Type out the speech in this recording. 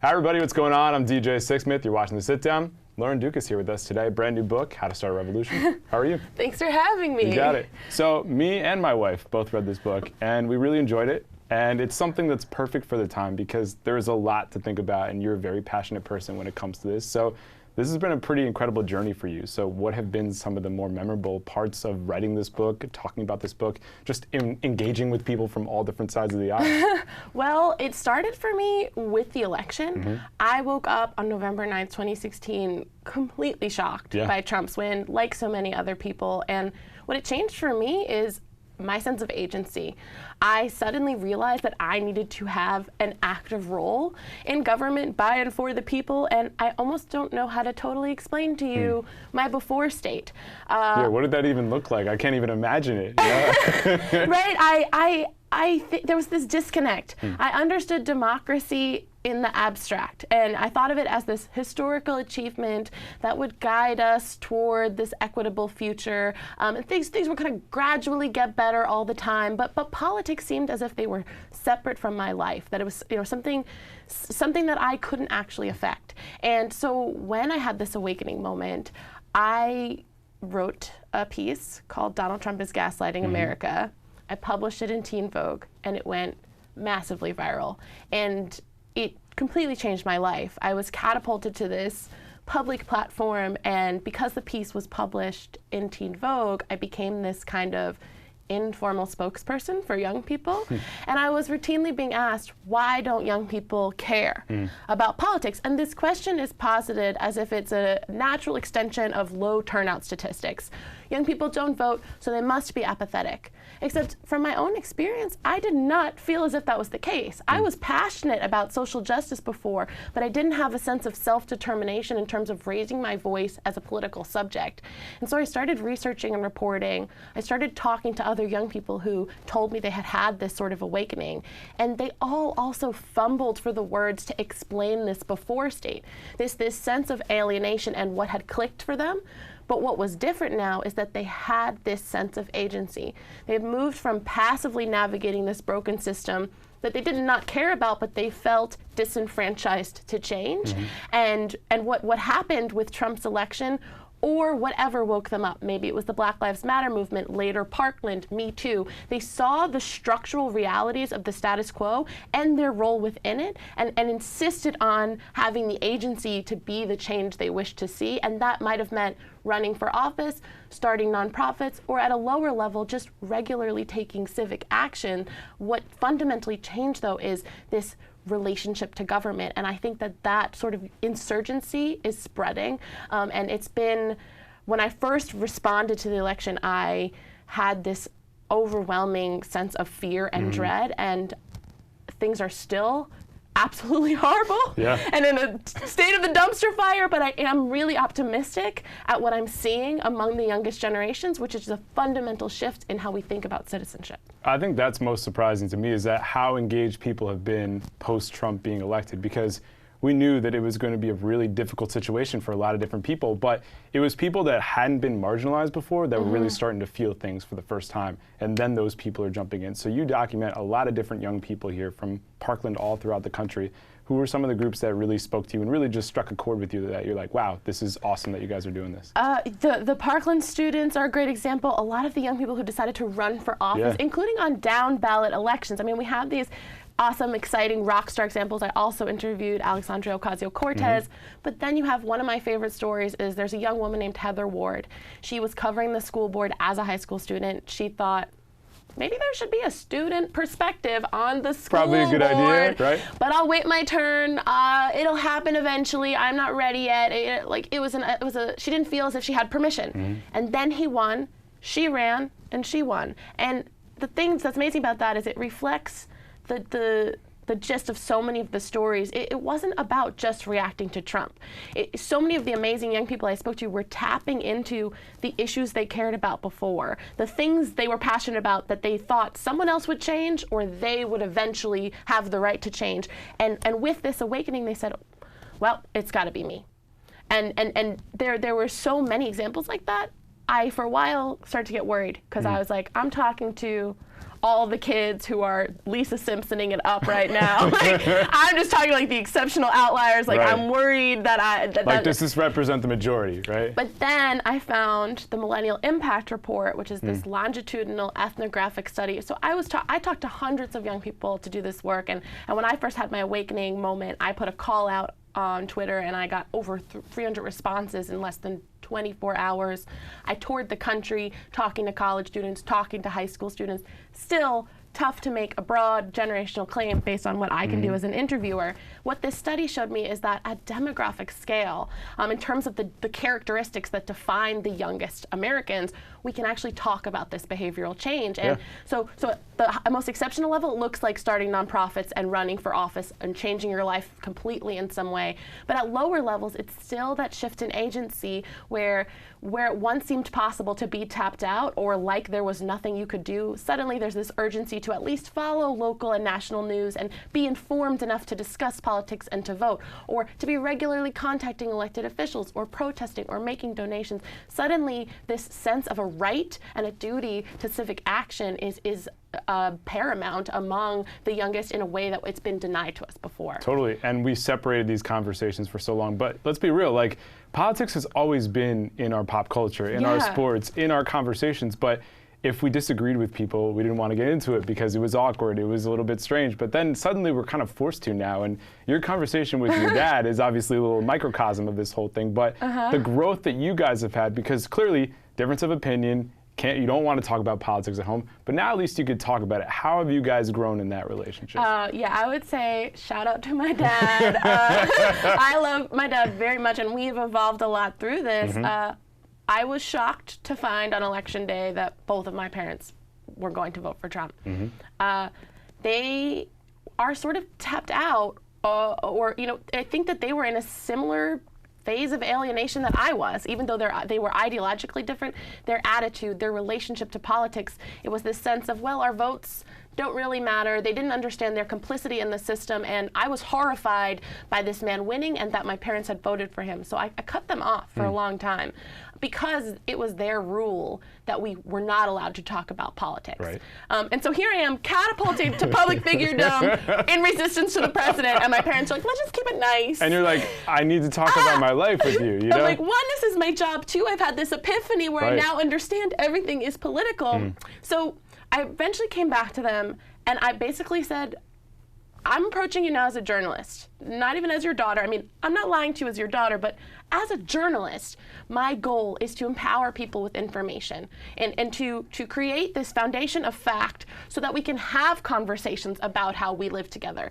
Hi everybody, what's going on? I'm DJ Sixsmith. You're watching The Sit Down. Lauren Duca's here with us today. Brand new book, How to Start a Revolution. How are you? Thanks for having me. You got it. So me and my wife both read this book, and we really enjoyed it. And it's something that's perfect for the time because there's a lot to think about, and you're a very passionate person when it comes to this. So this has been a pretty incredible journey for you. So what have been some of the more memorable parts of writing this book, talking about this book, just engaging with people from all different sides of the aisle? Well, it started for me with the election. Mm-hmm. I woke up on November 9th, 2016, completely shocked by Trump's win, like so many other people. And what it changed for me is my sense of agency. I suddenly realized that I needed to have an active role in government by and for the people, and I almost don't know how to totally explain to you my before state. Yeah, what did that even look like? I can't even imagine it. Yeah. Right, there was this disconnect. I understood democracy in the abstract, and I thought of it as this historical achievement that would guide us toward this equitable future. And things were going to gradually get better all the time, but politics seemed as if they were separate from my life, that it was something that I couldn't actually affect. And so when I had this awakening moment, I wrote a piece called Donald Trump is Gaslighting America. I published it in Teen Vogue, and it went massively viral. And it completely changed my life. I was catapulted to this public platform, and because the piece was published in Teen Vogue, I became this kind of informal spokesperson for young people. And I was routinely being asked, why don't young people care about politics? And this question is posited as if it's a natural extension of low turnout statistics. Young people don't vote, so they must be apathetic. Except from my own experience, I did not feel as if that was the case. I was passionate about social justice before, but I didn't have a sense of self-determination in terms of raising my voice as a political subject. And so I started researching and reporting. I started talking to other young people who told me they had had this sort of awakening. And they all also fumbled for the words to explain this before state, this sense of alienation and what had clicked for them. But what was different now is that they had this sense of agency. They had moved from passively navigating this broken system that they did not care about, but they felt disenfranchised to change. And what happened with Trump's election, or whatever woke them up. Maybe it was the Black Lives Matter movement, later Parkland, Me Too. They saw the structural realities of the status quo and their role within it, and insisted on having the agency to be the change they wished to see. And that might have meant running for office, starting nonprofits, or at a lower level, just regularly taking civic action. What fundamentally changed, though, is this relationship to government. And I think that sort of insurgency is spreading. And it's been, when I first responded to the election, I had this overwhelming sense of fear and dread, and things are still absolutely horrible and in a state of the dumpster fire, but I am really optimistic at what I'm seeing among the youngest generations, which is a fundamental shift in how we think about citizenship. I think that's most surprising to me, is that how engaged people have been post-Trump being elected, because we knew that it was going to be a really difficult situation for a lot of different people, but it was people that hadn't been marginalized before that were really starting to feel things for the first time, and then those people are jumping in. So you document a lot of different young people here from Parkland all throughout the country. Who were some of the groups that really spoke to you and really just struck a chord with you, that you're like, wow, this is awesome that you guys are doing this? The Parkland students are a great example. A lot of the young people who decided to run for office, including on down ballot elections. I mean, we have these awesome, exciting rock star examples. I also interviewed Alexandria Ocasio-Cortez, but then you have one of my favorite stories is there's a young woman named Heather Ward. She was covering the school board as a high school student. She thought, maybe there should be a student perspective on the school board. Probably a good idea, right? But I'll wait my turn. It'll happen eventually. I'm not ready yet. She didn't feel as if she had permission. And then he won. She ran, and she won. And the thing that's amazing about that is it reflects the gist of so many of the stories. It wasn't about just reacting to Trump. So many of the amazing young people I spoke to were tapping into the issues they cared about before, the things they were passionate about that they thought someone else would change or they would eventually have the right to change. And with this awakening, they said, well, it's got to be me. And there were so many examples like that. I, for a while, started to get worried because I was like, I'm talking to all the kids who are Lisa Simpsoning it up right now. Like, I'm just talking like the exceptional outliers. Like, Right. I'm worried that Does this represent the majority, right? But then I found the Millennial Impact Report, which is this longitudinal ethnographic study. So I talked to hundreds of young people to do this work, and when I first had my awakening moment, I put a call out on Twitter, and I got over 300 responses in less than 24 hours. I toured the country talking to college students, talking to high school students. Still tough to make a broad generational claim based on what I can do as an interviewer. What this study showed me is that at demographic scale, in terms of the characteristics that define the youngest Americans, we can actually talk about this behavioral change. And so at the most exceptional level, it looks like starting nonprofits and running for office and changing your life completely in some way. But at lower levels, it's still that shift in agency where it once seemed possible to be tapped out or like there was nothing you could do, suddenly there's this urgency to at least follow local and national news and be informed enough to discuss politics and to vote, or to be regularly contacting elected officials or protesting or making donations. Suddenly, this sense of a right and a duty to civic action is paramount among the youngest in a way that it's been denied to us before. Totally, and we separated these conversations for so long, but let's be real, like, politics has always been in our pop culture, in our sports, in our conversations, but if we disagreed with people, we didn't want to get into it because it was awkward, it was a little bit strange, but then suddenly we're kind of forced to now, and your conversation with your dad is obviously a little microcosm of this whole thing, but the growth that you guys have had, because clearly, difference of opinion, you don't want to talk about politics at home, but now at least you could talk about it. How have you guys grown in that relationship? Yeah, I would say shout out to my dad. I love my dad very much, and we've evolved a lot through this. I was shocked to find on Election Day that both of my parents were going to vote for Trump. They are sort of tapped out, or I think that they were in a similar phase of alienation that I was, even though they were ideologically different. Their attitude, their relationship to politics, it was this sense of, well, our votes don't really matter. They didn't understand their complicity in the system, and I was horrified by this man winning and that my parents had voted for him. So I cut them off for a long time because it was their rule that we were not allowed to talk about politics. Right. And so here I am, catapulted to public figure-dom in resistance to the president, and my parents are like, let's just keep it nice. And you're like, I need to talk about my life with you, you know? I'm like, one, this is my job. Two, I've had this epiphany where I now understand everything is political. So I eventually came back to them, and I basically said, I'm approaching you now as a journalist, not even as your daughter. I mean, I'm not lying to you as your daughter, but as a journalist, my goal is to empower people with information and to create this foundation of fact so that we can have conversations about how we live together.